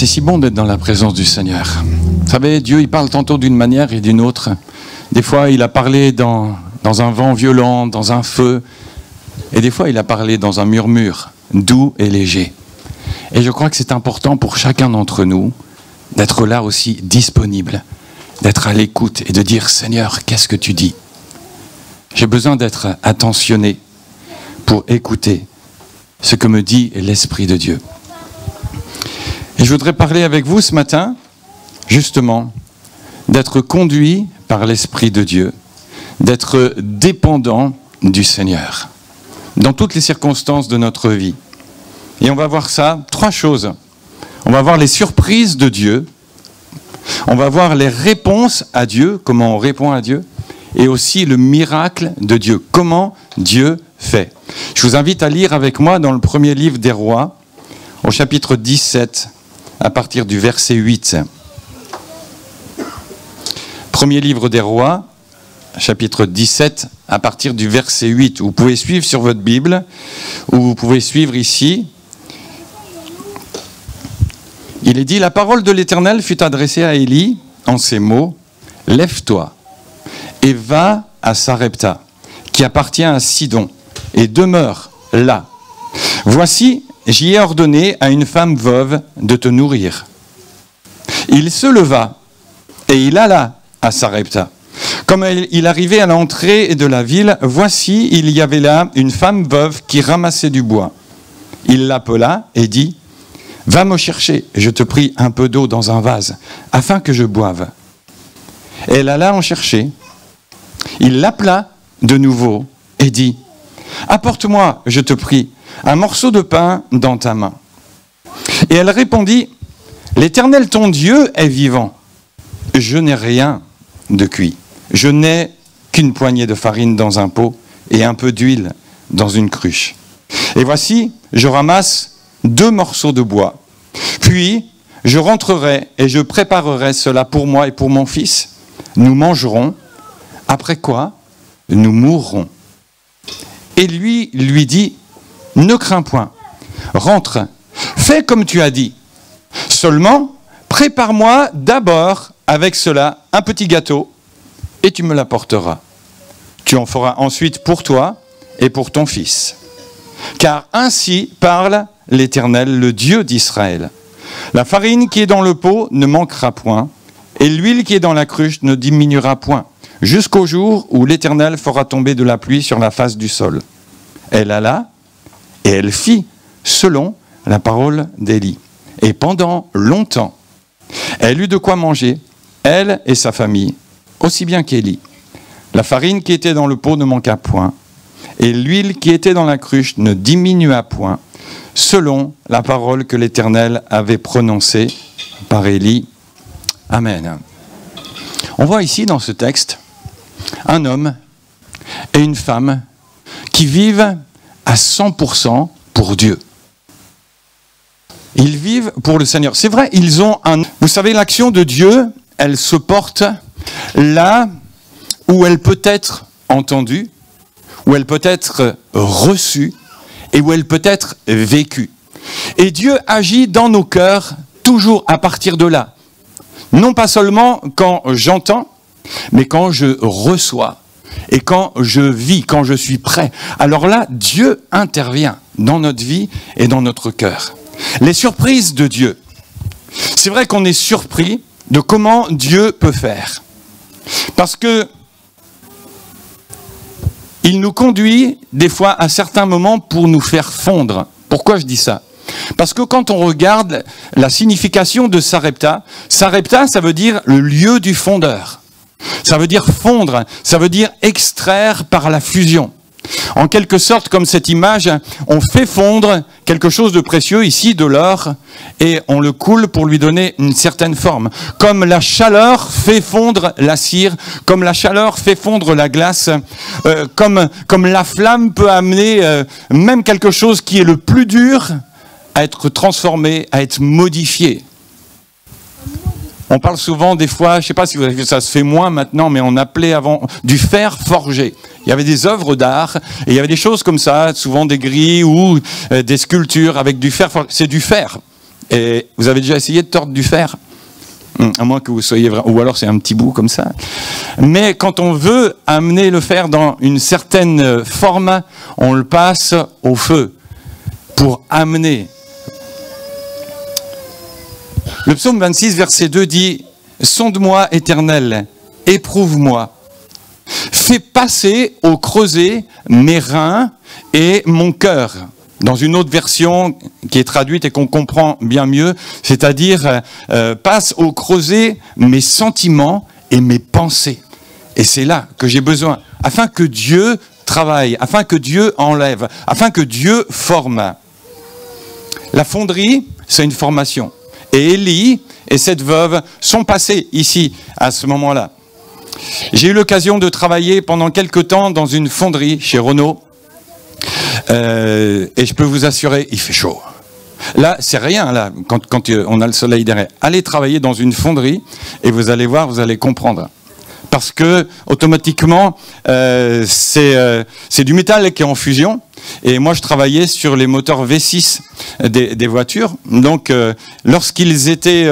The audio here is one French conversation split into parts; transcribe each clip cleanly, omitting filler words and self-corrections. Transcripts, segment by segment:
C'est si bon d'être dans la présence du Seigneur. Vous savez, Dieu, il parle tantôt d'une manière et d'une autre. Des fois, il a parlé dans un vent violent, dans un feu. Et des fois, il a parlé dans un murmure, doux et léger. Et je crois que c'est important pour chacun d'entre nous d'être là aussi disponible, d'être à l'écoute et de dire « Seigneur, qu'est-ce que tu dis ?» J'ai besoin d'être attentionné pour écouter ce que me dit l'Esprit de Dieu. Et je voudrais parler avec vous ce matin, justement, d'être conduit par l'Esprit de Dieu, d'être dépendant du Seigneur, dans toutes les circonstances de notre vie. Et on va voir ça, 3 choses. On va voir les surprises de Dieu, on va voir les réponses à Dieu, comment on répond à Dieu, et aussi le miracle de Dieu, comment Dieu fait. Je vous invite à lire avec moi dans le premier livre des Rois, au chapitre 17, à partir du verset 8. Premier livre des Rois, chapitre 17, à partir du verset 8. Vous pouvez suivre sur votre Bible, ou vous pouvez suivre ici. Il est dit, la parole de l'Éternel fut adressée à Élie en ces mots, « Lève-toi et va à Sarepta, qui appartient à Sidon, et demeure là. Voici, j'y ai ordonné à une femme veuve de te nourrir. » Il se leva et il alla à Sarepta. Comme il arrivait à l'entrée de la ville, voici, il y avait là une femme veuve qui ramassait du bois. Il l'appela et dit, « Va me chercher, je te prie, un peu d'eau dans un vase, afin que je boive. » Elle alla en chercher. Il l'appela de nouveau et dit, « Apporte-moi, je te prie, un morceau de pain dans ta main. » Et elle répondit, « L'Éternel ton Dieu est vivant. Je n'ai rien de cuit. Je n'ai qu'une poignée de farine dans un pot et un peu d'huile dans une cruche. Et voici, je ramasse 2 morceaux de bois. Puis, je rentrerai et je préparerai cela pour moi et pour mon fils. Nous mangerons, après quoi, nous mourrons. » Et lui dit, « Ne crains point, rentre, fais comme tu as dit. Seulement, prépare-moi d'abord avec cela un petit gâteau et tu me l'apporteras. Tu en feras ensuite pour toi et pour ton fils. Car ainsi parle l'Éternel, le Dieu d'Israël. La farine qui est dans le pot ne manquera point, et l'huile qui est dans la cruche ne diminuera point, jusqu'au jour où l'Éternel fera tomber de la pluie sur la face du sol. » Elle alla, et elle fit selon la parole d'Élie. Et pendant longtemps, elle eut de quoi manger, elle et sa famille, aussi bien qu'Élie. La farine qui était dans le pot ne manqua point, et l'huile qui était dans la cruche ne diminua point, selon la parole que l'Éternel avait prononcée par Élie. Amen. On voit ici dans ce texte un homme et une femme qui vivent à 100% pour Dieu. Ils vivent pour le Seigneur. C'est vrai, ils ont un... Vous savez, l'action de Dieu, elle se porte là où elle peut être entendue, où elle peut être reçue et où elle peut être vécue. Et Dieu agit dans nos cœurs toujours à partir de là. Non pas seulement quand j'entends, mais quand je reçois et quand je vis, quand je suis prêt. Alors là, Dieu intervient dans notre vie et dans notre cœur. Les surprises de Dieu. C'est vrai qu'on est surpris de comment Dieu peut faire. Parce que il nous conduit des fois à certains moments pour nous faire fondre. Pourquoi je dis ça ? Parce que quand on regarde la signification de Sarepta, Sarepta, ça veut dire le lieu du fondeur. Ça veut dire fondre, ça veut dire extraire par la fusion. En quelque sorte, comme cette image, on fait fondre quelque chose de précieux, ici de l'or, et on le coule pour lui donner une certaine forme. Comme la chaleur fait fondre la cire, comme la chaleur fait fondre la glace, comme la flamme peut amener même quelque chose qui est le plus dur à être transformé, à être modifié. On parle souvent des fois, je ne sais pas si vous avez vu, ça se fait moins maintenant, mais on appelait avant du fer forgé. Il y avait des œuvres d'art, et il y avait des choses comme ça, souvent des grilles ou des sculptures avec du fer forgé. C'est du fer. Et vous avez déjà essayé de tordre du fer ? À moins que vous soyez vraiment... Ou alors c'est un petit bout comme ça. Mais quand on veut amener le fer dans une certaine forme, on le passe au feu pour amener. Le psaume 26, verset 2 dit « Sonde-moi, Éternel, éprouve-moi. Fais passer au creuset mes reins et mon cœur. » Dans une autre version qui est traduite et qu'on comprend bien mieux, c'est-à-dire passe au creuset mes sentiments et mes pensées. Et c'est là que j'ai besoin, afin que Dieu travaille, afin que Dieu enlève, afin que Dieu forme. La fonderie, c'est une formation. Et Élie et cette veuve sont passés ici, à ce moment-là. J'ai eu l'occasion de travailler pendant quelque temps dans une fonderie chez Renault. Et je peux vous assurer, il fait chaud. Là, c'est rien, là, quand on a le soleil derrière. Allez travailler dans une fonderie et vous allez voir, vous allez comprendre. Parce que, automatiquement, c'est du métal qui est en fusion. Et moi, je travaillais sur les moteurs V6 des voitures. Donc, lorsqu'ils étaient,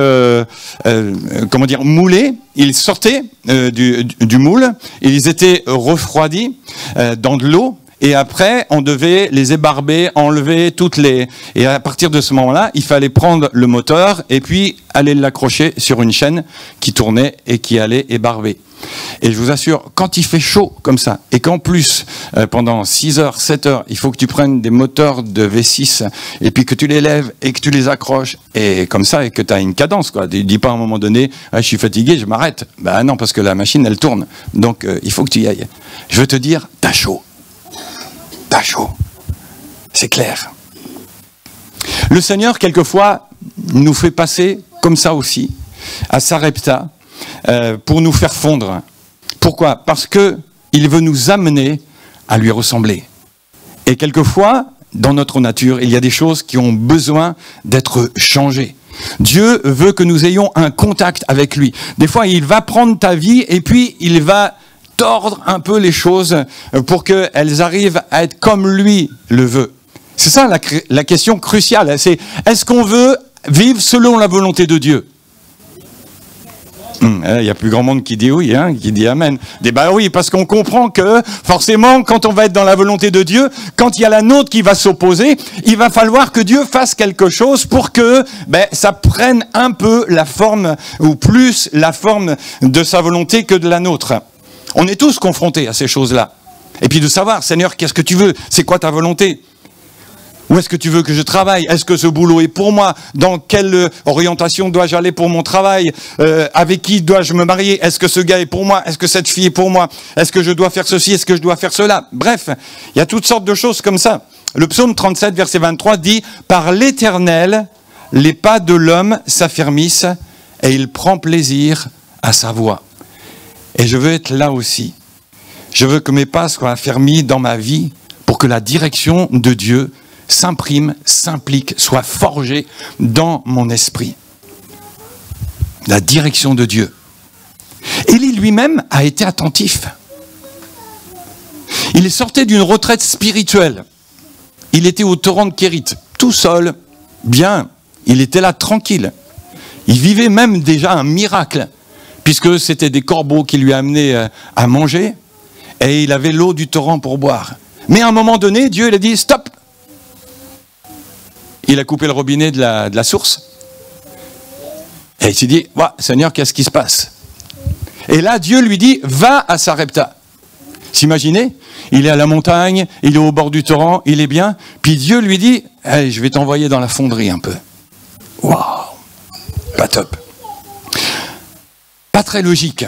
moulés, ils sortaient du moule. Ils étaient refroidis dans de l'eau. Et après, on devait les ébarber, enlever toutes les... Et à partir de ce moment-là, il fallait prendre le moteur et puis aller l'accrocher sur une chaîne qui tournait et qui allait ébarber. Et je vous assure, quand il fait chaud comme ça, et qu'en plus, pendant 6 heures, 7 heures, il faut que tu prennes des moteurs de V6, et puis que tu les lèves, et que tu les accroches, et comme ça, et que tu as une cadence, quoi. Tu dis pas à un moment donné, ah, je suis fatigué, je m'arrête. Ben non, parce que la machine, elle tourne. Donc, il faut que tu y ailles. Je veux te dire, t'as chaud. T'as chaud. C'est clair. Le Seigneur, quelquefois, nous fait passer comme ça aussi, à Sarepta, pour nous faire fondre. Pourquoi ? Parce qu'il veut nous amener à lui ressembler. Et quelquefois, dans notre nature, il y a des choses qui ont besoin d'être changées. Dieu veut que nous ayons un contact avec lui. Des fois, il va prendre ta vie et puis il va tordre un peu les choses pour qu'elles arrivent à être comme lui le veut. C'est ça la question cruciale. C'est, est-ce qu'on veut vivre selon la volonté de Dieu ? Il y a plus grand monde qui dit oui, hein, qui dit amen. Dit bah oui, parce qu'on comprend que forcément, quand on va être dans la volonté de Dieu, quand il y a la nôtre qui va s'opposer, il va falloir que Dieu fasse quelque chose pour que ça prenne un peu la forme, ou plus la forme de sa volonté que de la nôtre. On est tous confrontés à ces choses-là. Et puis de savoir, Seigneur, qu'est-ce que tu veux ? C'est quoi ta volonté ? Où est-ce que tu veux que je travaille ? Est-ce que ce boulot est pour moi ? Dans quelle orientation dois-je aller pour mon travail ? Avec qui dois-je me marier ? Est-ce que ce gars est pour moi ? Est-ce que cette fille est pour moi ? Est-ce que je dois faire ceci ? Est-ce que je dois faire cela ? Bref, il y a toutes sortes de choses comme ça. Le psaume 37, verset 23 dit « Par l'Éternel, les pas de l'homme s'affermissent et il prend plaisir à sa voix. » Et je veux être là aussi. Je veux que mes pas soient affermis dans ma vie pour que la direction de Dieu s'imprime, s'implique, soit forgée dans mon esprit. La direction de Dieu. Élie lui-même a été attentif. Il sortait d'une retraite spirituelle. Il était au torrent de Kérit, tout seul, bien. Il était là tranquille. Il vivait même déjà un miracle, puisque c'était des corbeaux qui lui amenaient à manger, et il avait l'eau du torrent pour boire. Mais à un moment donné, Dieu il a dit « Stop !» Il a coupé le robinet de la source, et il s'est dit « Seigneur, qu'est-ce qui se passe ?» Et là, Dieu lui dit « Va à Sarepta !» S'imaginez, il est à la montagne, il est au bord du torrent, il est bien, puis Dieu lui dit « Allez, je vais t'envoyer dans la fonderie un peu. » Waouh, pas top. Pas très logique.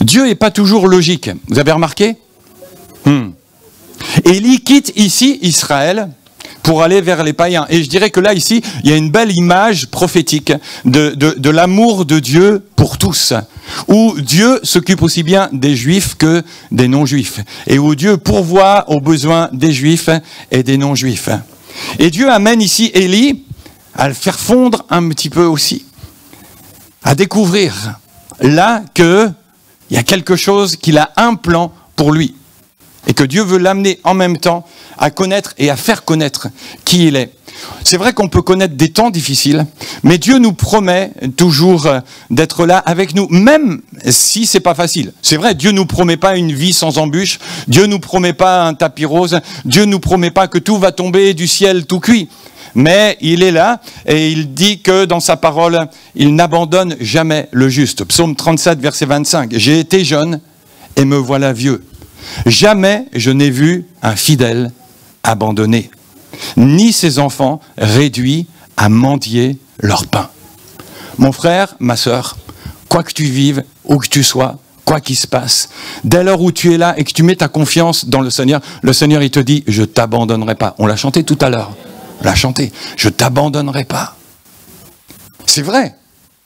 Dieu n'est pas toujours logique. Vous avez remarqué ? Élie quitte ici Israël pour aller vers les païens. Et je dirais que là, ici, il y a une belle image prophétique de l'amour de Dieu pour tous. Où Dieu s'occupe aussi bien des Juifs que des non-Juifs. Et où Dieu pourvoit aux besoins des Juifs et des non-Juifs. Et Dieu amène ici Élie à le faire fondre un petit peu aussi. À découvrir là qu'il y a quelque chose, qu'il a un plan pour lui. Et que Dieu veut l'amener en même temps à connaître et à faire connaître qui il est. C'est vrai qu'on peut connaître des temps difficiles, mais Dieu nous promet toujours d'être là avec nous, même si c'est pas facile. C'est vrai, Dieu nous promet pas une vie sans embûches, Dieu nous promet pas un tapis rose, Dieu nous promet pas que tout va tomber du ciel tout cuit. Mais il est là et il dit que dans sa parole, il n'abandonne jamais le juste. Psaume 37, verset 25. J'ai été jeune et me voilà vieux. Jamais je n'ai vu un fidèle abandonné, ni ses enfants réduits à mendier leur pain. Mon frère, ma sœur, quoi que tu vives, où que tu sois, quoi qu'il se passe, dès lors où tu es là et que tu mets ta confiance dans le Seigneur, il te dit, je ne t'abandonnerai pas. On l'a chanté tout à l'heure, je ne t'abandonnerai pas. C'est vrai,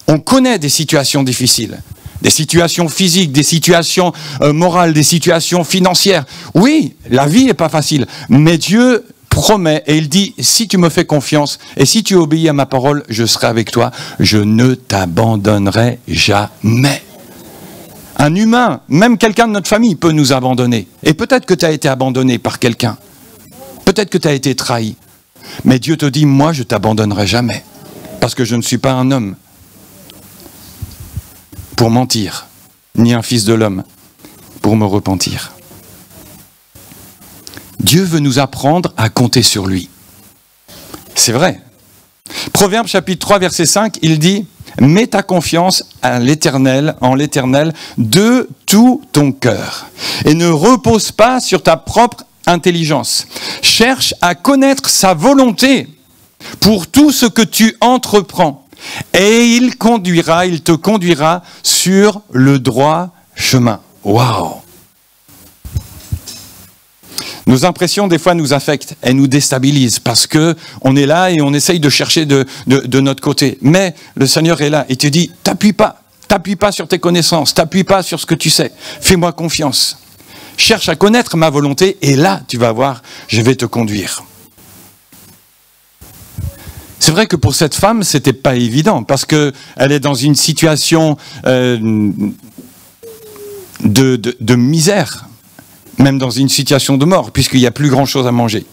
on connaît des situations difficiles. Des situations physiques, des situations morales, des situations financières. Oui, la vie n'est pas facile, mais Dieu promet et il dit, si tu me fais confiance et si tu obéis à ma parole, je serai avec toi, je ne t'abandonnerai jamais. Un humain, même quelqu'un de notre famille peut nous abandonner. Et peut-être que tu as été abandonné par quelqu'un. Peut-être que tu as été trahi. Mais Dieu te dit, moi je ne t'abandonnerai jamais. Parce que je ne suis pas un homme pour mentir, ni un fils de l'homme pour me repentir. Dieu veut nous apprendre à compter sur lui. C'est vrai. Proverbe chapitre 3, verset 5, il dit « Mets ta confiance en l'Éternel de tout ton cœur et ne repose pas sur ta propre intelligence. Cherche à connaître sa volonté pour tout ce que tu entreprends. Et il te conduira sur le droit chemin. » Waouh! Nos impressions, des fois, nous affectent, elles nous déstabilisent parce qu'on est là et on essaye de chercher de notre côté. Mais le Seigneur est là et te dit, t'appuie pas sur tes connaissances, t'appuie pas sur ce que tu sais, fais-moi confiance. Cherche à connaître ma volonté et là, tu vas voir, je vais te conduire. C'est vrai que pour cette femme, c'était pas évident parce que elle est dans une situation de misère, même dans une situation de mort, puisqu'il n'y a plus grand-chose à manger.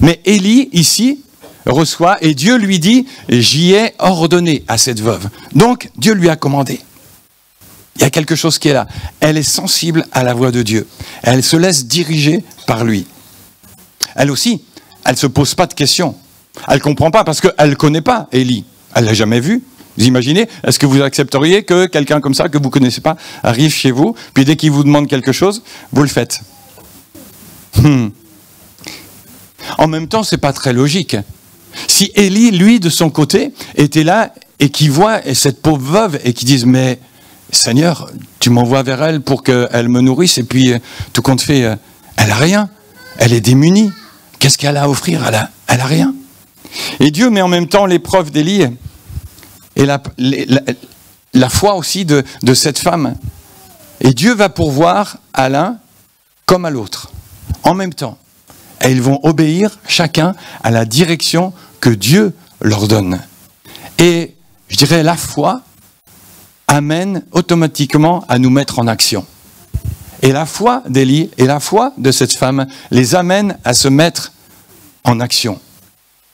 Mais Élie, ici, reçoit et Dieu lui dit « J'y ai ordonné à cette veuve ». Donc, Dieu lui a commandé. Il y a quelque chose qui est là. Elle est sensible à la voix de Dieu. Elle se laisse diriger par lui. Elle aussi, elle ne se pose pas de questions. Elle ne comprend pas parce qu'elle ne connaît pas Élie. Elle ne l'a jamais vu. Vous imaginez? Est-ce que vous accepteriez que quelqu'un comme ça, que vous ne connaissez pas, arrive chez vous, puis dès qu'il vous demande quelque chose, vous le faites? En même temps, ce n'est pas très logique. Si Élie, lui, de son côté, était là et qu'il voit cette pauvre veuve et qu'il dise « Mais Seigneur, tu m'envoies vers elle pour qu'elle me nourrisse et puis tout compte fait, elle n'a rien. Elle est démunie. Qu'est-ce qu'elle a à offrir? Elle a rien. » Et Dieu met en même temps l'épreuve d'Élie et la foi aussi de cette femme. Et Dieu va pourvoir à l'un comme à l'autre, en même temps. Et ils vont obéir chacun à la direction que Dieu leur donne. Et je dirais la foi amène automatiquement à nous mettre en action. Et la foi d'Élie et la foi de cette femme les amène à se mettre en action.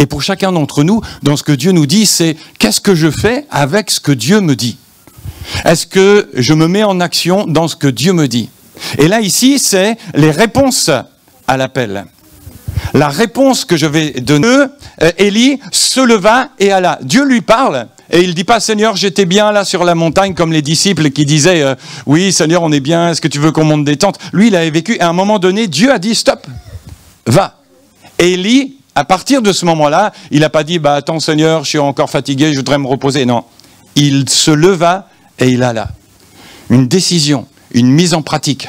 Et pour chacun d'entre nous, dans ce que Dieu nous dit, c'est qu'est-ce que je fais avec ce que Dieu me dit? Est-ce que je me mets en action dans ce que Dieu me dit? Et là, ici, c'est les réponses à l'appel. La réponse que je vais donner, Élie se leva et alla. Dieu lui parle et il ne dit pas « Seigneur, j'étais bien là sur la montagne » comme les disciples qui disaient « Oui, Seigneur, on est bien, est-ce que tu veux qu'on monte des tentes ?» Lui, il avait vécu et à un moment donné, Dieu a dit « Stop, va ». Élie, à partir de ce moment-là, il n'a pas dit « Attends Seigneur, je suis encore fatigué, je voudrais me reposer ». Non, il se leva et il alla. Une décision, une mise en pratique.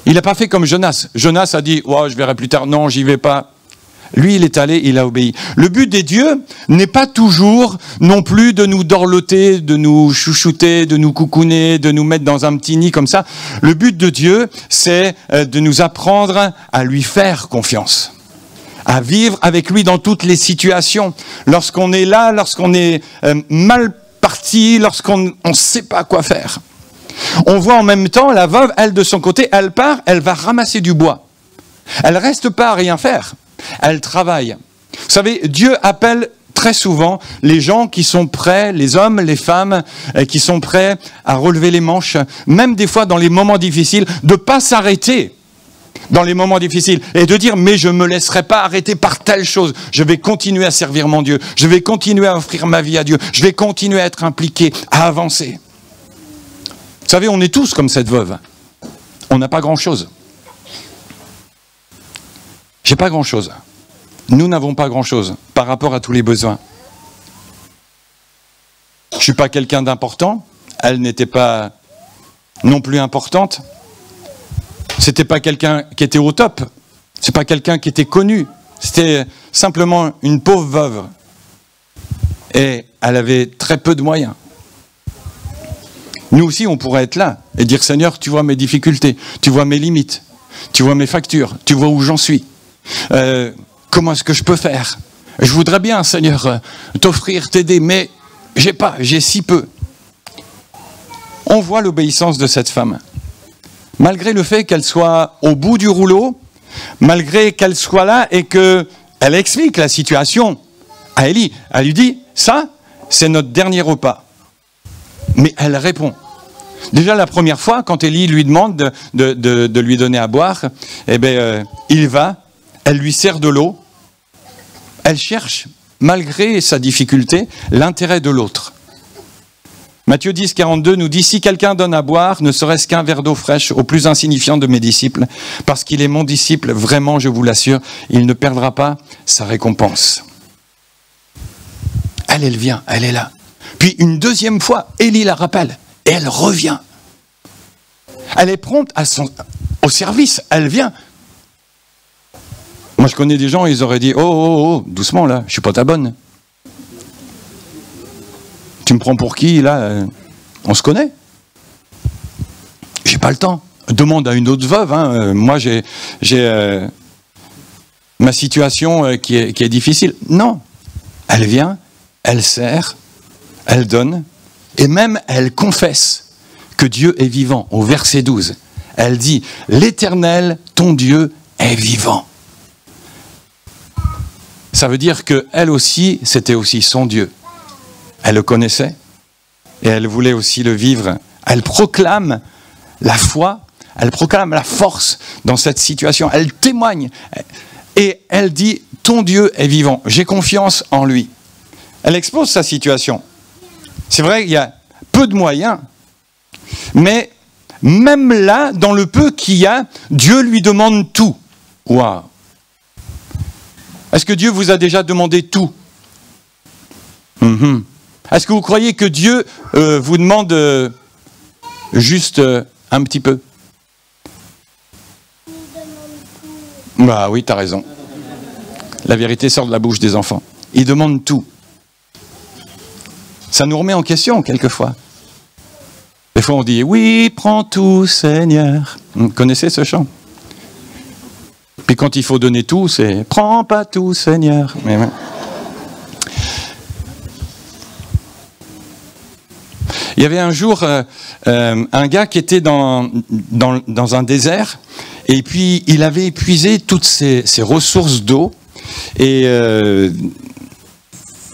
Il n'a pas fait comme Jonas. Jonas a dit oh, « je verrai plus tard ». Non, j'y vais pas. Lui, il est allé, il a obéi. Le but des dieux n'est pas toujours non plus de nous dorloter, de nous chouchouter, de nous coucouner, de nous mettre dans un petit nid comme ça. Le but de Dieu, c'est de nous apprendre à lui faire confiance, à vivre avec lui dans toutes les situations. Lorsqu'on est là, lorsqu'on est mal parti, lorsqu'on ne sait pas quoi faire. On voit en même temps la veuve, elle de son côté, elle part, elle va ramasser du bois. Elle reste pas à rien faire, elle travaille. Vous savez, Dieu appelle très souvent les gens qui sont prêts, les hommes, les femmes, qui sont prêts à relever les manches, même des fois dans les moments difficiles, de ne pas s'arrêter dans les moments difficiles et de dire mais je ne me laisserai pas arrêter par telle chose, je vais continuer à servir mon Dieu, je vais continuer à offrir ma vie à Dieu, je vais continuer à être impliqué, à avancer. Vous savez, on est tous comme cette veuve, on n'a pas grand-chose. J'ai pas grand-chose. Nous n'avons pas grand-chose par rapport à tous les besoins. Je ne suis pas quelqu'un d'important, elle n'était pas non plus importante. C'était pas quelqu'un qui était au top, c'est pas quelqu'un qui était connu, c'était simplement une pauvre veuve. Et elle avait très peu de moyens. Nous aussi, on pourrait être là et dire, Seigneur, tu vois mes difficultés, tu vois mes limites, tu vois mes factures, tu vois où j'en suis. Comment est-ce que je peux faire? Je voudrais bien, Seigneur, t'offrir, t'aider, mais j'ai si peu. On voit l'obéissance de cette femme. Malgré le fait qu'elle soit au bout du rouleau, malgré qu'elle soit là et qu'elle explique la situation à Élie, elle lui dit, ça, c'est notre dernier repas. Mais elle répond. Déjà la première fois, quand Élie lui demande de lui donner à boire, eh bien, il va, elle lui sert de l'eau, elle cherche, malgré sa difficulté, l'intérêt de l'autre. Matthieu 10, 42 nous dit « Si quelqu'un donne à boire, ne serait-ce qu'un verre d'eau fraîche au plus insignifiant de mes disciples, parce qu'il est mon disciple, vraiment, je vous l'assure, il ne perdra pas sa récompense. » Elle vient, elle est là. Puis une deuxième fois, Élie la rappelle, et elle revient. Elle est prompte au service, elle vient. Moi, je connais des gens, ils auraient dit « Oh, doucement là, je suis pas ta bonne. » Tu me prends pour qui, là? On se connaît. J'ai pas le temps. Demande à une autre veuve. Hein. Moi, j'ai ma situation qui est difficile. Non. Elle vient, elle sert, elle donne, et même elle confesse que Dieu est vivant. Au verset 12, elle dit « L'Éternel, ton Dieu, est vivant. » Ça veut dire qu'elle aussi, c'était aussi son Dieu. Elle le connaissait et elle voulait aussi le vivre. Elle proclame la foi, elle proclame la force dans cette situation. Elle témoigne et elle dit « Ton Dieu est vivant, j'ai confiance en lui. » Elle expose sa situation. C'est vrai qu'il y a peu de moyens, mais même là, dans le peu qu'il y a, Dieu lui demande tout. Waouh! Est-ce que Dieu vous a déjà demandé tout? Est-ce que vous croyez que Dieu vous demande juste un petit peu? Bah oui, t'as raison. La vérité sort de la bouche des enfants. Il demande tout. Ça nous remet en question quelquefois. Des fois on dit « Oui, prends tout, Seigneur ». Vous connaissez ce chant? Puis quand il faut donner tout, c'est « Prends pas tout, Seigneur ». Mais ouais. Il y avait un jour un gars qui était dans un désert et puis il avait épuisé toutes ses ressources d'eau et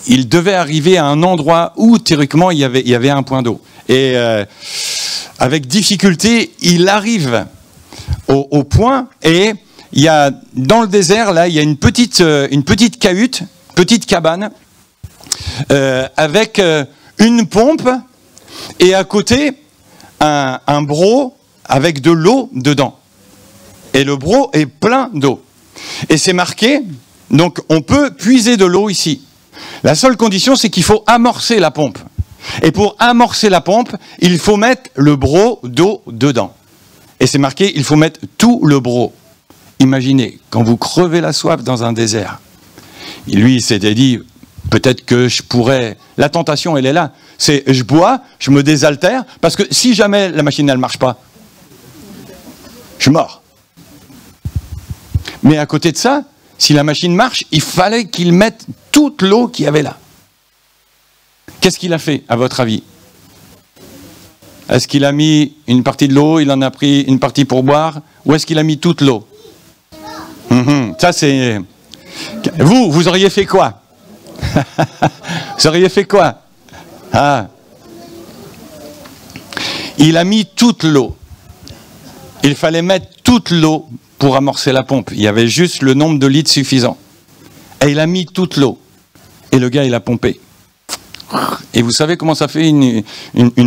il devait arriver à un endroit où théoriquement il y avait un point d'eau. Et avec difficulté, il arrive au point et il y a dans le désert là, il y a une petite cahute, petite cabane avec une pompe. Et à côté, un broc avec de l'eau dedans. Et le broc est plein d'eau. Et c'est marqué, donc on peut puiser de l'eau ici. La seule condition, c'est qu'il faut amorcer la pompe. Et pour amorcer la pompe, il faut mettre le broc d'eau dedans. Et c'est marqué, il faut mettre tout le broc. Imaginez, quand vous crevez la soif dans un désert. Et lui, il s'était dit, peut-être que je pourrais... La tentation, elle est là. C'est je bois, je me désaltère, parce que si jamais la machine elle marche pas, je suis mort. Mais à côté de ça, si la machine marche, il fallait qu'il mette toute l'eau qu'il y avait là. Qu'est-ce qu'il a fait, à votre avis? Est-ce qu'il a mis une partie de l'eau, il en a pris une partie pour boire, ou est-ce qu'il a mis toute l'eau? Ça c'est... Vous auriez fait quoi? Vous auriez fait quoi? Ah. Il a mis toute l'eau. Il fallait mettre toute l'eau pour amorcer la pompe. Il y avait juste le nombre de litres suffisant. Et il a mis toute l'eau. Et le gars, il a pompé. Et vous savez comment ça fait une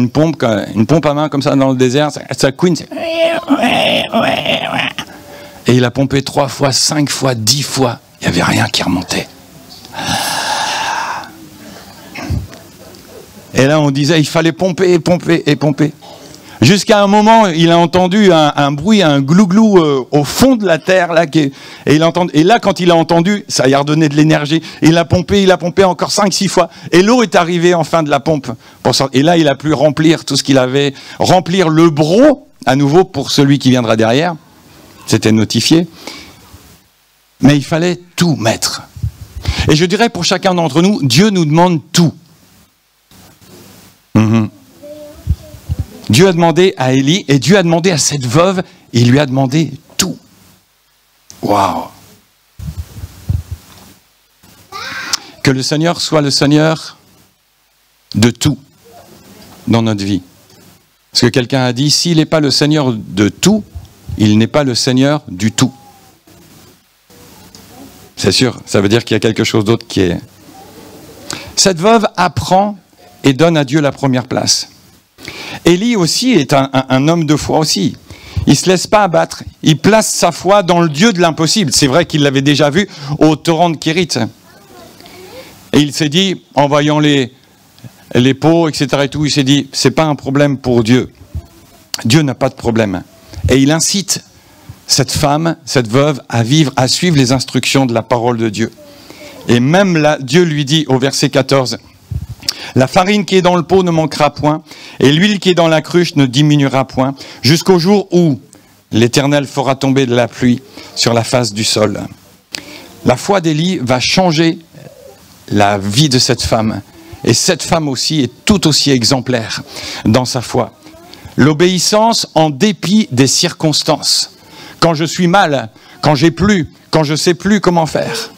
pompe à main comme ça dans le désert? Ça couine. Et il a pompé 3 fois, 5 fois, 10 fois. Il n'y avait rien qui remontait. Et là, on disait, il fallait pomper et pomper et pomper. Jusqu'à un moment, il a entendu un bruit, un glouglou au fond de la terre. Là, et là, quand il a entendu, ça lui a redonné de l'énergie. Il a pompé encore 5-6 fois. Et l'eau est arrivée en fin de la pompe. Et là, il a pu remplir tout ce qu'il avait. Remplir le broc, à nouveau, pour celui qui viendra derrière. C'était notifié. Mais il fallait tout mettre. Et je dirais pour chacun d'entre nous, Dieu nous demande tout. Dieu a demandé à Élie, et Dieu a demandé à cette veuve, il lui a demandé tout. Waouh! Que le Seigneur soit le Seigneur de tout dans notre vie. Parce que quelqu'un a dit, s'il n'est pas le Seigneur de tout, il n'est pas le Seigneur du tout. C'est sûr, ça veut dire qu'il y a quelque chose d'autre qui est... Cette veuve apprend et donne à Dieu la première place. Élie aussi est un homme de foi aussi. Il ne se laisse pas abattre. Il place sa foi dans le Dieu de l'impossible. C'est vrai qu'il l'avait déjà vu au torrent de Kérit. Et il s'est dit, en voyant les pots, etc. et tout, il s'est dit, c'est pas un problème pour Dieu. Dieu n'a pas de problème. Et il incite cette femme, cette veuve, à vivre, à suivre les instructions de la parole de Dieu. Et même là, Dieu lui dit au verset 14, la farine qui est dans le pot ne manquera point, et l'huile qui est dans la cruche ne diminuera point, jusqu'au jour où l'Éternel fera tomber de la pluie sur la face du sol. La foi d'Élie va changer la vie de cette femme. Et cette femme aussi est tout aussi exemplaire dans sa foi. L'obéissance en dépit des circonstances. Quand je suis mal, quand j'ai plus, quand je ne sais plus comment faire.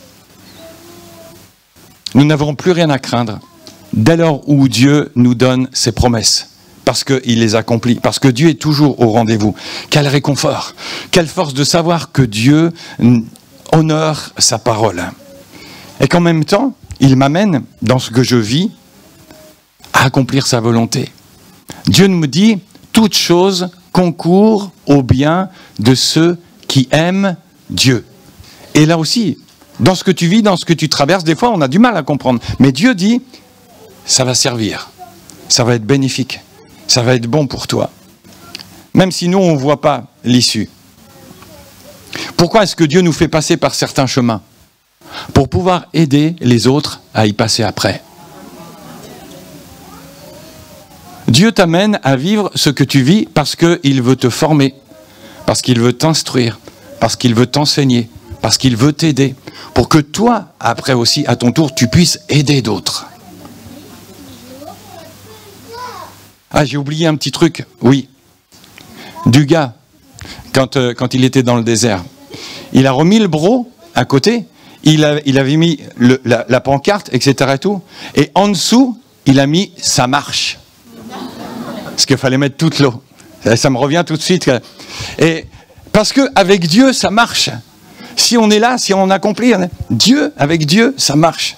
Nous n'avons plus rien à craindre dès lors où Dieu nous donne ses promesses. Parce qu'il les accomplit, parce que Dieu est toujours au rendez-vous. Quel réconfort, quelle force de savoir que Dieu honore sa parole. Et qu'en même temps, il m'amène, dans ce que je vis, à accomplir sa volonté. Dieu me dit, toute chose concourt au bien de ceux qui aiment Dieu. Et là aussi, dans ce que tu vis, dans ce que tu traverses, des fois on a du mal à comprendre. Mais Dieu dit, ça va servir, ça va être bénéfique, ça va être bon pour toi. Même si nous, on ne voit pas l'issue. Pourquoi est-ce que Dieu nous fait passer par certains chemins? Pour pouvoir aider les autres à y passer après. Dieu t'amène à vivre ce que tu vis parce qu'il veut te former, parce qu'il veut t'instruire, parce qu'il veut t'enseigner, parce qu'il veut t'aider, pour que toi, après aussi, à ton tour, tu puisses aider d'autres. Ah, j'ai oublié un petit truc, oui. Du gars, quand il était dans le désert, il a remis le broc à côté, il avait mis la pancarte, etc. et tout, et en dessous, il a mis « ça marche ». Parce qu'il fallait mettre toute l'eau. Ça me revient tout de suite. Et parce qu'avec Dieu, ça marche. Si on est là, si on accomplit, Dieu, avec Dieu, ça marche.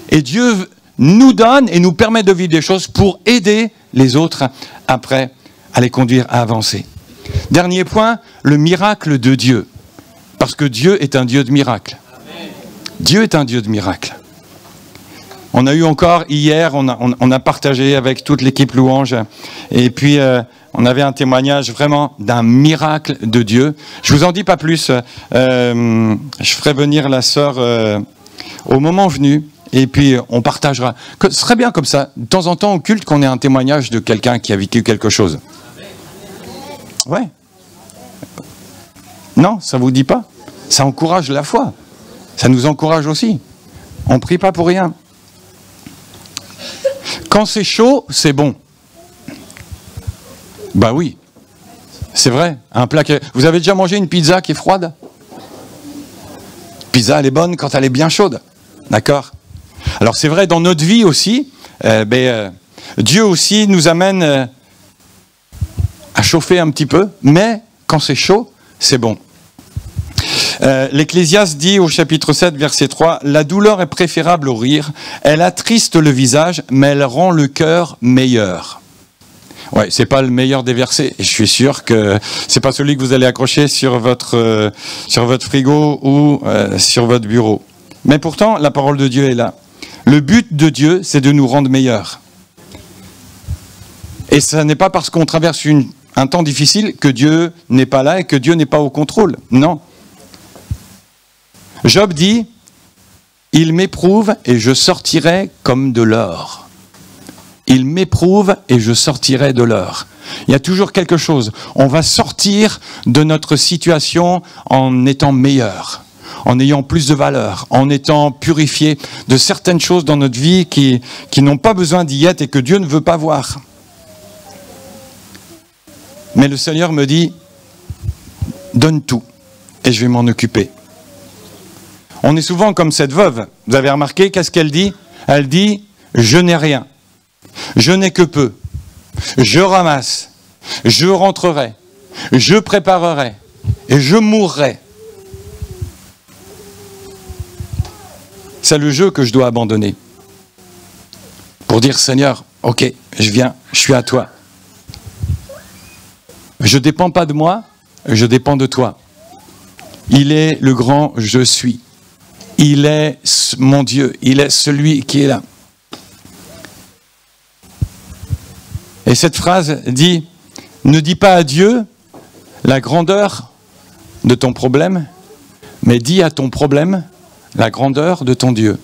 Et Dieu nous donne et nous permet de vivre des choses pour aider les autres après à les conduire à avancer. Dernier point, le miracle de Dieu. Parce que Dieu est un Dieu de miracles. Dieu est un Dieu de miracles. On a eu encore hier, on a partagé avec toute l'équipe Louange, et puis on avait un témoignage vraiment d'un miracle de Dieu. Je vous en dis pas plus, je ferai venir la sœur au moment venu, et puis on partagera. Ce serait bien comme ça, de temps en temps au culte, qu'on ait un témoignage de quelqu'un qui a vécu quelque chose. Ouais. Non, ça vous dit pas? Ça encourage la foi. Ça nous encourage aussi. On prie pas pour rien. Quand c'est chaud, c'est bon. Bah oui, c'est vrai. Un plat Vous avez déjà mangé une pizza qui est froide? Pizza, elle est bonne quand elle est bien chaude. D'accord? Alors c'est vrai, dans notre vie aussi, Dieu aussi nous amène à chauffer un petit peu, mais quand c'est chaud, c'est bon. L'Ecclésiaste dit au chapitre 7, verset 3, « La douleur est préférable au rire, elle attriste le visage, mais elle rend le cœur meilleur. » Ouais, c'est pas le meilleur des versets. Je suis sûr que c'est pas celui que vous allez accrocher sur votre frigo ou sur votre bureau. Mais pourtant, la parole de Dieu est là. Le but de Dieu, c'est de nous rendre meilleurs. Et ce n'est pas parce qu'on traverse un temps difficile que Dieu n'est pas là et que Dieu n'est pas au contrôle. Non. Job dit, « Il m'éprouve et je sortirai comme de l'or. » Il m'éprouve et je sortirai de l'or. Il y a toujours quelque chose. On va sortir de notre situation en étant meilleur, en ayant plus de valeur, en étant purifié de certaines choses dans notre vie qui n'ont pas besoin d'y être et que Dieu ne veut pas voir. Mais le Seigneur me dit, donne tout et je vais m'en occuper. On est souvent comme cette veuve. Vous avez remarqué, qu'est-ce qu'elle dit? Elle dit, je n'ai rien. Je n'ai que peu. Je ramasse. Je rentrerai. Je préparerai. Et je mourrai. C'est le jeu que je dois abandonner. Pour dire, Seigneur, ok, je viens, je suis à toi. Je ne dépends pas de moi, je dépends de toi. Il est le grand je suis. Il est mon Dieu, il est celui qui est là. Et cette phrase dit, ne dis pas à Dieu la grandeur de ton problème, mais dis à ton problème la grandeur de ton Dieu.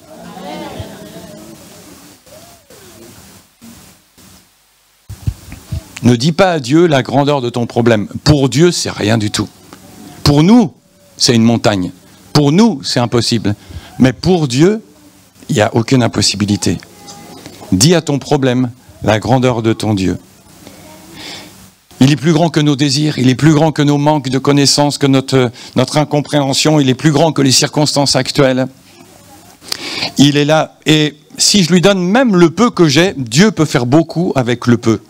Ne dis pas à Dieu la grandeur de ton problème. Pour Dieu, c'est rien du tout. Pour nous, c'est une montagne. Pour nous, c'est impossible. Mais pour Dieu, il n'y a aucune impossibilité. Dis à ton problème la grandeur de ton Dieu. Il est plus grand que nos désirs, il est plus grand que nos manques de connaissances, que notre incompréhension, il est plus grand que les circonstances actuelles. Il est là, et si je lui donne même le peu que j'ai, Dieu peut faire beaucoup avec le peu.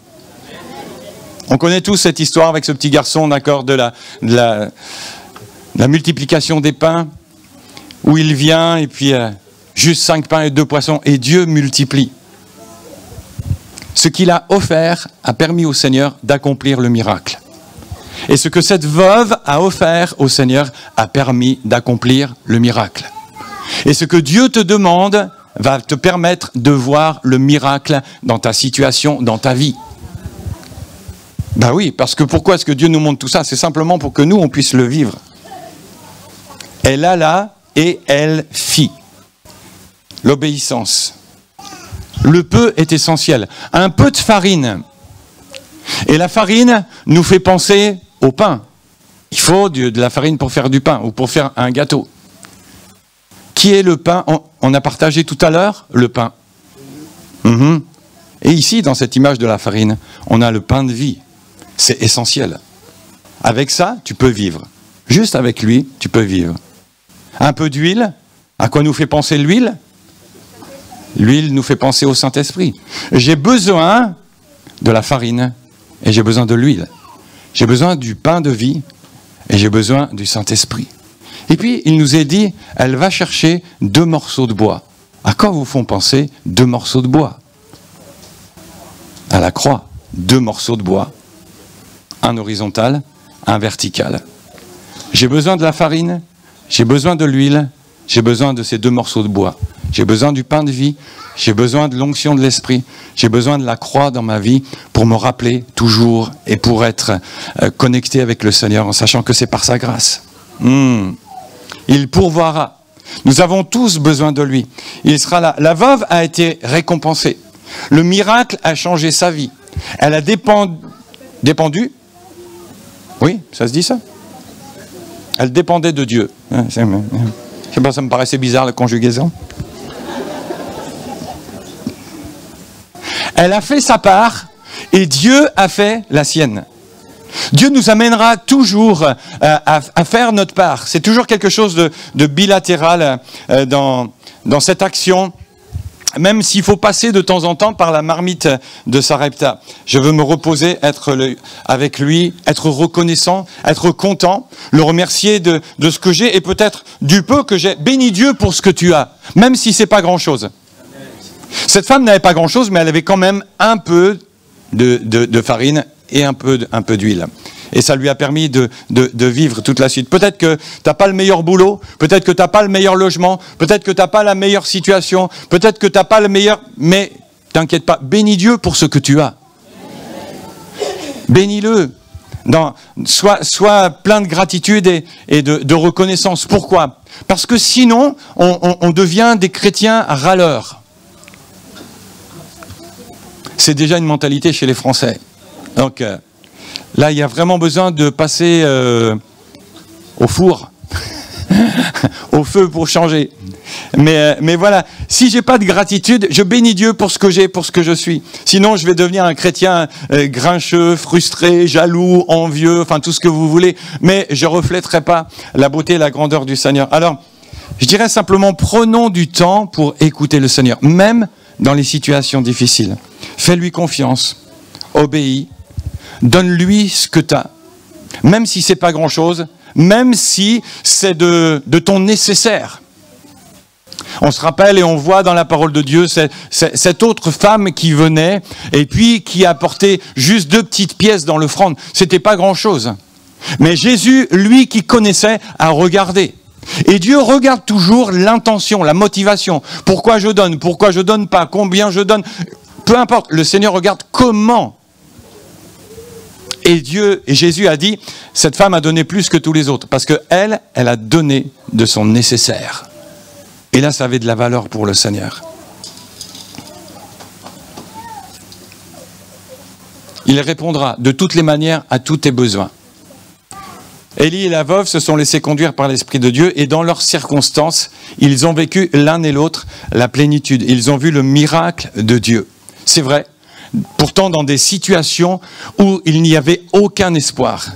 On connaît tous cette histoire avec ce petit garçon, d'accord, de la multiplication des pains, où il vient, et puis juste 5 pains et 2 poissons, et Dieu multiplie. Ce qu'il a offert a permis au Seigneur d'accomplir le miracle. Et ce que cette veuve a offert au Seigneur a permis d'accomplir le miracle. Et ce que Dieu te demande va te permettre de voir le miracle dans ta situation, dans ta vie. Ben oui, parce que pourquoi est-ce que Dieu nous montre tout ça? C'est simplement pour que nous, on puisse le vivre. Elle alla et elle fit. L'obéissance. Le peu est essentiel. Un peu de farine. Et la farine nous fait penser au pain. Il faut de la farine pour faire du pain ou pour faire un gâteau. Qui est le pain? On a partagé tout à l'heure le pain. Et ici, dans cette image de la farine, on a le pain de vie. C'est essentiel. Avec ça, tu peux vivre. Juste avec lui, tu peux vivre. Un peu d'huile. À quoi nous fait penser l'huile? L'huile nous fait penser au Saint-Esprit. J'ai besoin de la farine et j'ai besoin de l'huile. J'ai besoin du pain de vie et j'ai besoin du Saint-Esprit. Et puis, il nous est dit, elle va chercher 2 morceaux de bois. À quoi vous font penser 2 morceaux de bois? À la croix, 2 morceaux de bois. Un horizontal, un vertical. J'ai besoin de la farine, j'ai besoin de l'huile, j'ai besoin de ces 2 morceaux de bois. J'ai besoin du pain de vie, j'ai besoin de l'onction de l'esprit, j'ai besoin de la croix dans ma vie pour me rappeler toujours et pour être connecté avec le Seigneur en sachant que c'est par sa grâce. Il pourvoira. Nous avons tous besoin de lui. Il sera là. La veuve a été récompensée. Le miracle a changé sa vie. Elle a dépendu. Oui, ça se dit ça? Elle dépendait de Dieu. Je sais pas, ça me paraissait bizarre la conjugaison. Elle a fait sa part Et Dieu a fait la sienne. Dieu nous amènera toujours à faire notre part. C'est toujours quelque chose de bilatéral dans cette action, même s'il faut passer de temps en temps par la marmite de Sarepta. Je veux me reposer, être avec lui, être reconnaissant, être content, le remercier de ce que j'ai et peut-être du peu que j'ai. Bénis Dieu pour ce que tu as, même si c'est pas grand-chose. Cette femme n'avait pas grand-chose, mais elle avait quand même un peu de farine et un peu d'huile. Et ça lui a permis de vivre toute la suite. Peut-être que tu n'as pas le meilleur boulot, peut-être que tu n'as pas le meilleur logement, peut-être que tu n'as pas la meilleure situation, peut-être que tu n'as pas le meilleur... Mais t'inquiète pas, bénis Dieu pour ce que tu as. Bénis-le. Sois plein de gratitude et de reconnaissance. Pourquoi? Parce que sinon, on devient des chrétiens râleurs. C'est déjà une mentalité chez les Français. Donc là, il y a vraiment besoin de passer au four, au feu pour changer. Mais voilà, si j'ai pas de gratitude, je bénis Dieu pour ce que j'ai, pour ce que je suis. Sinon, je vais devenir un chrétien grincheux, frustré, jaloux, envieux, enfin tout ce que vous voulez. Mais je reflèterai pas la beauté et la grandeur du Seigneur. Alors, je dirais simplement, prenons du temps pour écouter le Seigneur, même dans les situations difficiles. Fais-lui confiance, obéis, donne-lui ce que tu as, même si c'est pas grand-chose, même si c'est de ton nécessaire. On se rappelle et on voit dans la parole de Dieu cette autre femme qui venait et puis qui apportait juste 2 petites pièces dans l'offrande. C'était pas grand-chose. Mais Jésus, lui qui connaissait, a regardé. Et Dieu regarde toujours l'intention, la motivation. Pourquoi je donne pas, combien je donne. Peu importe, le Seigneur regarde comment. Et Jésus a dit, cette femme a donné plus que tous les autres, parce qu'elle a donné de son nécessaire. Et là, ça avait de la valeur pour le Seigneur. Il répondra de toutes les manières à tous tes besoins. Élie et la veuve se sont laissés conduire par l'Esprit de Dieu et dans leurs circonstances, ils ont vécu l'un et l'autre la plénitude. Ils ont vu le miracle de Dieu. C'est vrai, pourtant dans des situations où il n'y avait aucun espoir.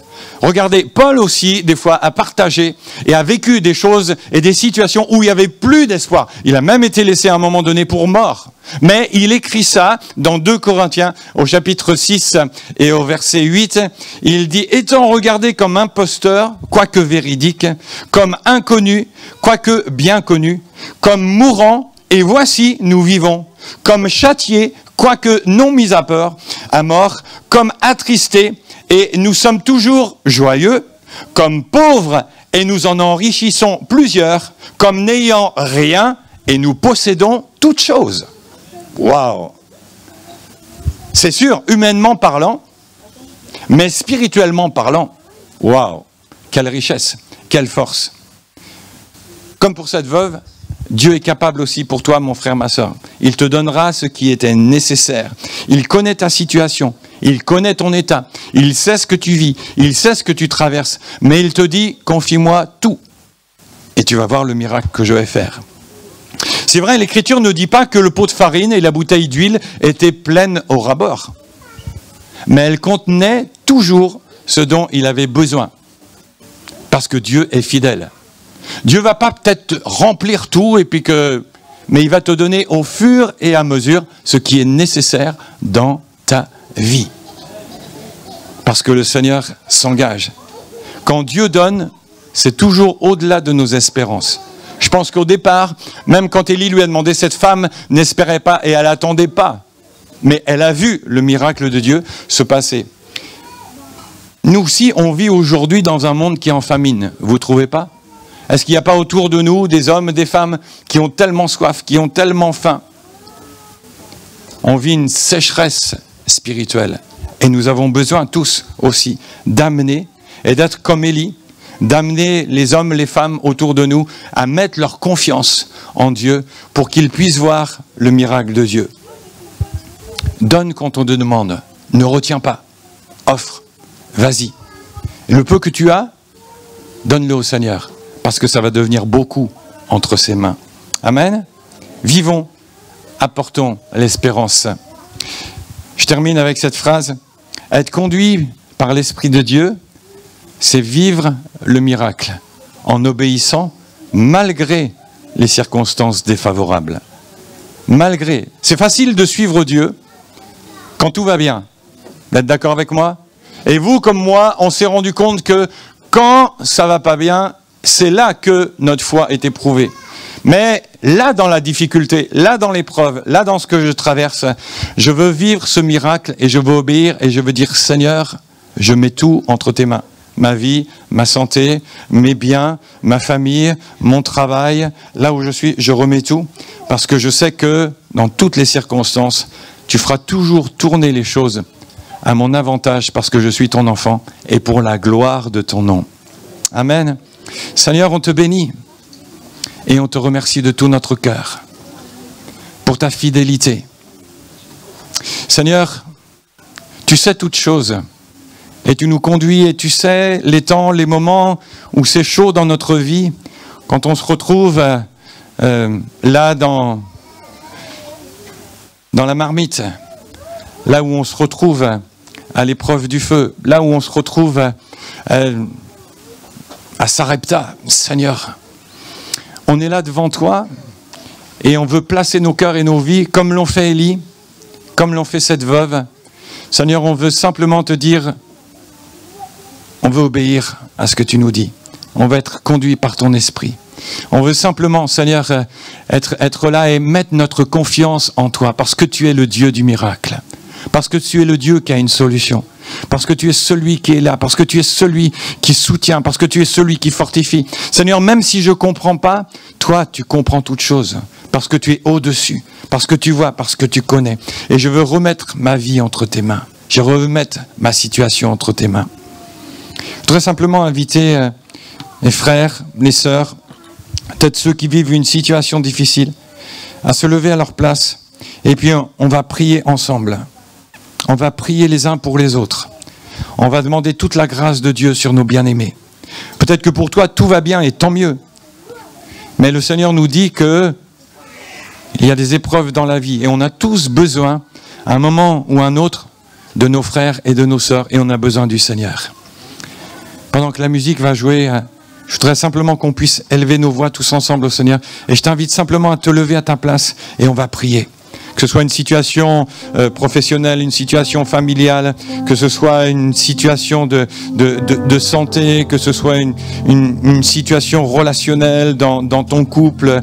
Regardez, Paul aussi, des fois, a partagé et a vécu des choses et des situations où il n'y avait plus d'espoir. Il a même été laissé à un moment donné pour mort. Mais il écrit ça dans 2 Corinthiens, au chapitre 6 et au verset 8. Il dit, étant regardé comme imposteur, quoique véridique, comme inconnu, quoique bien connu, comme mourant, et voici, nous vivons, comme châtié, quoique non mis à mort, comme attristé, et nous sommes toujours joyeux, comme pauvres, et nous en enrichissons plusieurs, comme n'ayant rien, et nous possédons toutes choses. Waouh! C'est sûr, humainement parlant, mais spirituellement parlant, waouh! Quelle richesse, quelle force. Comme pour cette veuve, Dieu est capable aussi pour toi, mon frère, ma sœur. Il te donnera ce qui était nécessaire. Il connaît ta situation. Il connaît ton état. Il sait ce que tu vis. Il sait ce que tu traverses. Mais il te dit, confie-moi tout. Et tu vas voir le miracle que je vais faire. C'est vrai, l'Écriture ne dit pas que le pot de farine et la bouteille d'huile étaient pleines au ras-bord. Mais elle contenait toujours ce dont il avait besoin. Parce que Dieu est fidèle. Dieu ne va pas peut-être remplir tout, mais il va te donner au fur et à mesure ce qui est nécessaire dans ta vie. Parce que le Seigneur s'engage. Quand Dieu donne, c'est toujours au-delà de nos espérances. Je pense qu'au départ, même quand Élie lui a demandé, cette femme n'espérait pas et elle n'attendait pas. Mais elle a vu le miracle de Dieu se passer. Nous aussi, on vit aujourd'hui dans un monde qui est en famine. Vous ne trouvez pas ? Est-ce qu'il n'y a pas autour de nous des hommes, des femmes qui ont tellement soif, qui ont tellement faim? On vit une sécheresse spirituelle. Et nous avons besoin tous aussi d'amener et d'être comme Élie, d'amener les hommes, les femmes autour de nous à mettre leur confiance en Dieu pour qu'ils puissent voir le miracle de Dieu. Donne quand on te demande. Ne retiens pas. Offre. Vas-y. Et le peu que tu as, donne-le au Seigneur. Parce que ça va devenir beaucoup entre ses mains. Amen. Vivons, apportons l'espérance. Je termine avec cette phrase. Être conduit par l'Esprit de Dieu, c'est vivre le miracle en obéissant malgré les circonstances défavorables. Malgré. C'est facile de suivre Dieu quand tout va bien. Vous êtes d'accord avec moi? Et vous, comme moi, on s'est rendu compte que quand ça va pas bien, c'est là que notre foi est éprouvée. Mais là, dans la difficulté, là, dans l'épreuve, là, dans ce que je traverse, je veux vivre ce miracle et je veux obéir et je veux dire, Seigneur, je mets tout entre tes mains. Ma vie, ma santé, mes biens, ma famille, mon travail, là où je suis, je remets tout. Parce que je sais que dans toutes les circonstances, tu feras toujours tourner les choses à mon avantage parce que je suis ton enfant et pour la gloire de ton nom. Amen. Seigneur, on te bénit et on te remercie de tout notre cœur pour ta fidélité. Seigneur, tu sais toutes choses et tu nous conduis et tu sais les temps, les moments où c'est chaud dans notre vie, quand on se retrouve là dans la marmite, là où on se retrouve à l'épreuve du feu, là où on se retrouve à Sarepta. Seigneur, on est là devant toi et on veut placer nos cœurs et nos vies comme l'ont fait Élie, comme l'ont fait cette veuve. Seigneur, on veut simplement te dire, on veut obéir à ce que tu nous dis. On veut être conduit par ton esprit. On veut simplement, Seigneur, être là et mettre notre confiance en toi parce que tu es le Dieu du miracle. Parce que tu es le Dieu qui a une solution. Parce que tu es celui qui est là. Parce que tu es celui qui soutient. Parce que tu es celui qui fortifie. Seigneur, même si je ne comprends pas, toi, tu comprends toutes choses. Parce que tu es au-dessus. Parce que tu vois, parce que tu connais. Et je veux remettre ma vie entre tes mains. Je veux remettre ma situation entre tes mains. Je voudrais simplement inviter les frères, les sœurs, peut-être ceux qui vivent une situation difficile, à se lever à leur place. Et puis on va prier ensemble. On va prier les uns pour les autres. On va demander toute la grâce de Dieu sur nos bien-aimés. Peut-être que pour toi, tout va bien et tant mieux. Mais le Seigneur nous dit qu'il y a des épreuves dans la vie. Et on a tous besoin, à un moment ou à un autre, de nos frères et de nos sœurs. Et on a besoin du Seigneur. Pendant que la musique va jouer, je voudrais simplement qu'on puisse élever nos voix tous ensemble au Seigneur. Et je t'invite simplement à te lever à ta place et on va prier. Que ce soit une situation professionnelle, une situation familiale, que ce soit une situation de santé, que ce soit une situation relationnelle dans ton couple,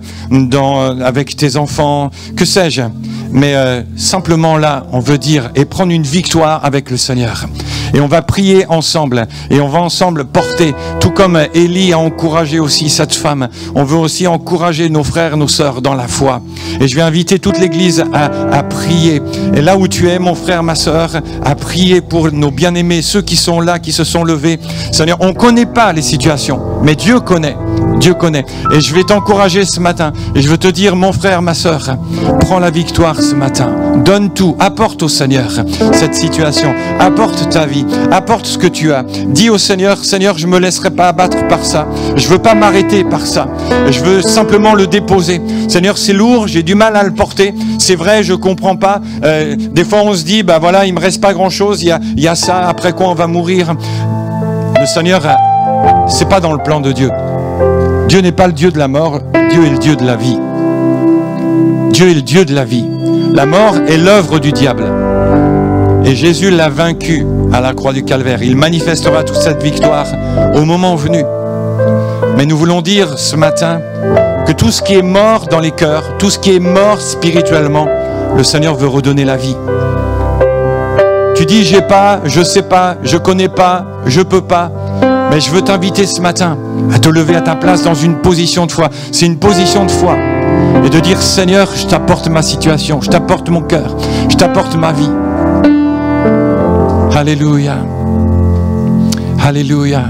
avec tes enfants, que sais-je. Mais simplement là, on veut dire et prendre une victoire avec le Seigneur. Et on va prier ensemble et on va ensemble porter, tout comme Élie a encouragé aussi cette femme, on veut aussi encourager nos frères, nos sœurs dans la foi. Et je vais inviter toute l'Église à prier. Et là où tu es, mon frère, ma sœur, à prier pour nos bien-aimés, ceux qui sont là, qui se sont levés. Seigneur, on ne connaît pas les situations, mais Dieu connaît. Dieu connaît. Et je vais t'encourager ce matin. Et je veux te dire, mon frère, ma sœur, prends la victoire ce matin. Donne tout. Apporte au Seigneur cette situation. Apporte ta vie. Apporte ce que tu as. Dis au Seigneur, Seigneur, je ne me laisserai pas abattre par ça. Je ne veux pas m'arrêter par ça. Je veux simplement le déposer. Seigneur, c'est lourd. J'ai du mal à le porter. C'est vrai, je ne comprends pas. Des fois, on se dit, bah voilà, il ne me reste pas grand-chose. Il y a ça. Après quoi, on va mourir. Le Seigneur, ce n'est pas dans le plan de Dieu. Dieu n'est pas le Dieu de la mort, Dieu est le Dieu de la vie. Dieu est le Dieu de la vie. La mort est l'œuvre du diable. Et Jésus l'a vaincu à la croix du Calvaire. Il manifestera toute cette victoire au moment venu. Mais nous voulons dire ce matin que tout ce qui est mort dans les cœurs, tout ce qui est mort spirituellement, le Seigneur veut redonner la vie. Tu dis, j'ai pas, je sais pas, je connais pas, je peux pas. Mais je veux t'inviter ce matin à te lever à ta place dans une position de foi. C'est une position de foi. Et de dire, Seigneur, je t'apporte ma situation, je t'apporte mon cœur, je t'apporte ma vie. Alléluia. Alléluia.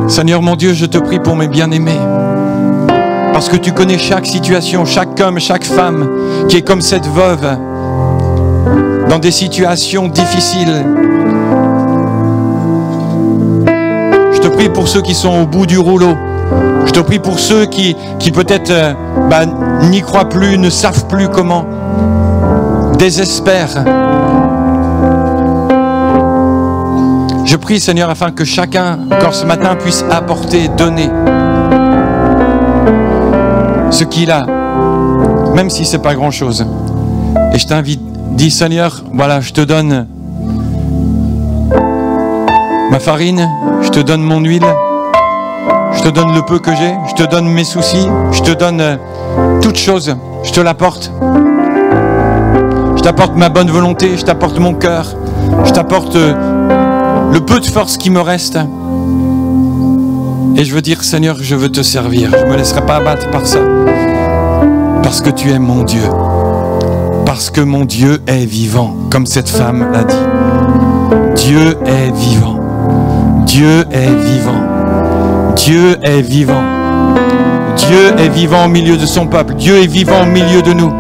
Seigneur mon Dieu, je te prie pour mes bien-aimés. Parce que tu connais chaque situation, chaque homme, chaque femme qui est comme cette veuve dans des situations difficiles. Je te prie pour ceux qui sont au bout du rouleau. Je te prie pour ceux qui peut-être n'y croient plus, ne savent plus comment, désespèrent. Je prie, Seigneur, afin que chacun, encore ce matin, puisse apporter, donner ce qu'il a, même si ce n'est pas grand-chose. Et je t'invite, dis, Seigneur, voilà, je te donne ma farine, je te donne mon huile, je te donne le peu que j'ai, je te donne mes soucis, je te donne toute chose, je te l'apporte. Je t'apporte ma bonne volonté, je t'apporte mon cœur, je t'apporte le peu de force qui me reste. Et je veux dire, Seigneur, je veux te servir. Je ne me laisserai pas abattre par ça. Parce que tu es mon Dieu. Parce que mon Dieu est vivant, comme cette femme l'a dit. Dieu est vivant. Dieu est vivant. Dieu est vivant. Dieu est vivant au milieu de son peuple. Dieu est vivant au milieu de nous.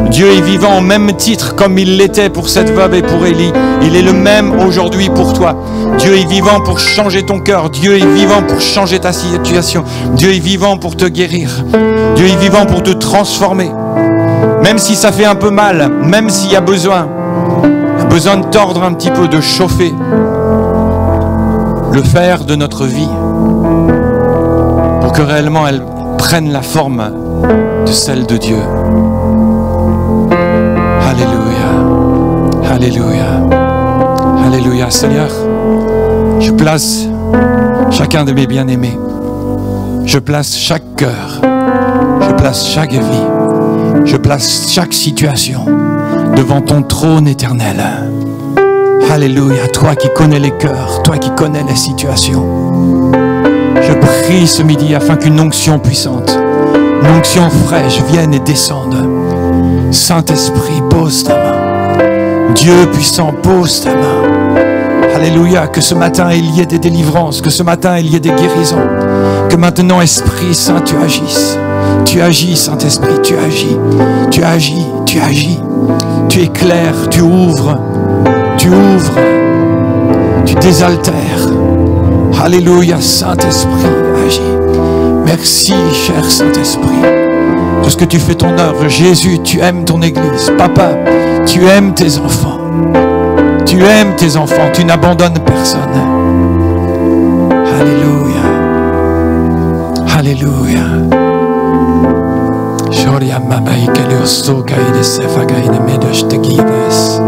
Dieu est vivant au même titre comme il l'était pour cette veuve et pour Élie. Il est le même aujourd'hui pour toi. Dieu est vivant pour changer ton cœur. Dieu est vivant pour changer ta situation. Dieu est vivant pour te guérir. Dieu est vivant pour te transformer. Même si ça fait un peu mal, même s'il y a besoin de tordre un petit peu, de chauffer le fer de notre vie pour que réellement elle prenne la forme de celle de Dieu. Alléluia, Alléluia, Alléluia. Seigneur, je place chacun de mes bien-aimés, je place chaque cœur, je place chaque vie, je place chaque situation devant ton trône éternel. Alléluia, toi qui connais les cœurs, toi qui connais les situations. Je prie ce midi afin qu'une onction puissante, une onction fraîche vienne et descende. Saint-Esprit, pose ta main. Dieu puissant, pose ta main. Alléluia, que ce matin il y ait des délivrances, que ce matin il y ait des guérisons. Que maintenant, Esprit Saint, tu agisses. Tu agis, Saint-Esprit, tu agis. Tu agis, tu agis. Tu éclaires, tu ouvres. Tu ouvres. Tu désaltères. Alléluia, Saint-Esprit, agis. Merci, cher Saint-Esprit, de ce que tu fais ton œuvre. Jésus, tu aimes ton Église. Papa, tu aimes tes enfants. Tu aimes tes enfants. Tu n'abandonnes personne. Alléluia. Alléluia. Shoria mabai kelioso kaide sefa kaide medosh tegibes.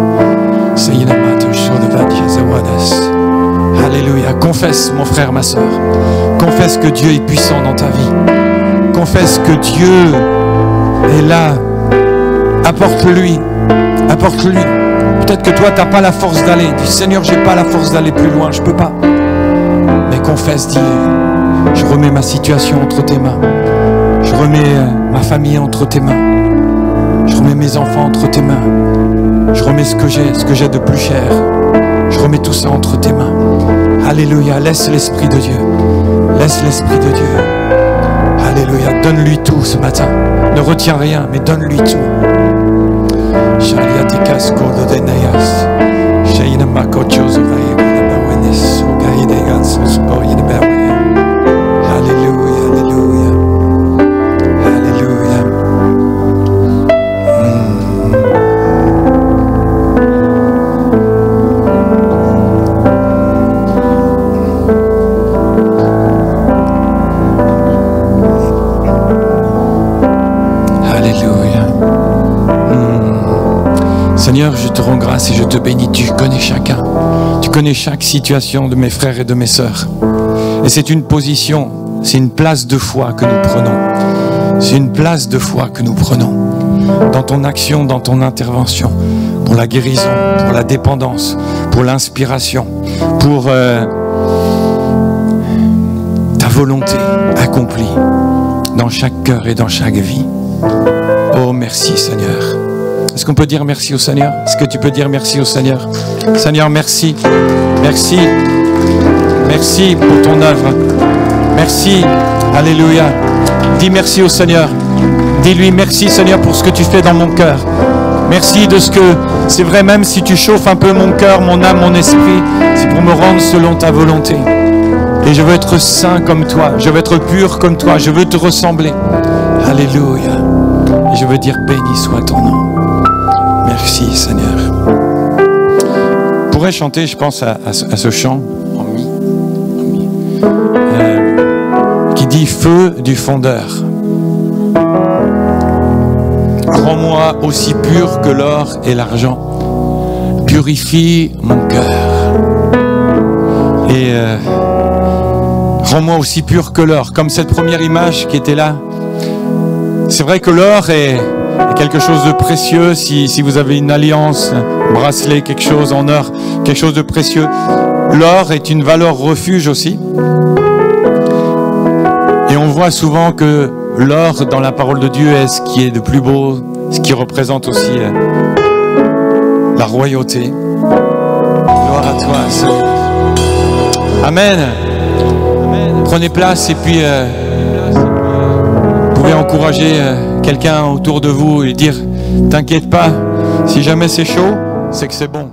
Seyina mato shodavad yazawades. Alléluia. Confesse, mon frère, ma soeur. Confesse que Dieu est puissant dans ta vie. Confesse que Dieu est là. Apporte-lui. Apporte-lui. Peut-être que toi, tu n'as pas la force d'aller. Dis, Seigneur, je n'ai pas la force d'aller plus loin. Je ne peux pas. Mais confesse, dis, je remets ma situation entre tes mains. Je remets ma famille entre tes mains. Je remets mes enfants entre tes mains. Je remets ce que j'ai de plus cher. Je remets tout ça entre tes mains. Alléluia. Laisse l'Esprit de Dieu. Laisse l'Esprit de Dieu. Alléluia. Donne-lui tout ce matin. Ne retiens rien, mais donne-lui tout. Alléluia. Alléluia. Alléluia. Seigneur, je te rends grâce et je te bénis. Tu connais chacun. Tu connais chaque situation de mes frères et de mes sœurs. Et c'est une position, c'est une place de foi que nous prenons. C'est une place de foi que nous prenons. Dans ton action, dans ton intervention. Pour la guérison, pour la dépendance, pour l'inspiration, pour ta volonté accomplie dans chaque cœur et dans chaque vie. Oh, merci Seigneur. Est-ce qu'on peut dire merci au Seigneur? Est-ce que tu peux dire merci au Seigneur? Seigneur, merci. Merci. Merci pour ton œuvre. Merci. Alléluia. Dis merci au Seigneur. Dis-lui merci Seigneur pour ce que tu fais dans mon cœur. Merci de ce que, c'est vrai, même si tu chauffes un peu mon cœur, mon âme, mon esprit, c'est pour me rendre selon ta volonté. Et je veux être saint comme toi. Je veux être pur comme toi. Je veux te ressembler. Alléluia. Et je veux dire béni soit ton nom. Merci Seigneur. On pourrait chanter, je pense, à ce chant. dit feu du fondeur. Rends-moi aussi pur que l'or et l'argent. Purifie mon cœur. Et rends-moi aussi pur que l'or. Comme cette première image qui était là. C'est vrai que l'or est quelque chose de précieux. Si vous avez une alliance, un bracelet, quelque chose en or, quelque chose de précieux. L'or est une valeur refuge aussi. Et on voit souvent que l'or dans la parole de Dieu est ce qui est de plus beau, ce qui représente aussi la royauté. Gloire à toi, Seigneur. Amen. Prenez place et puis vous pouvez encourager quelqu'un autour de vous et dire, t'inquiète pas, si jamais c'est chaud, c'est que c'est bon.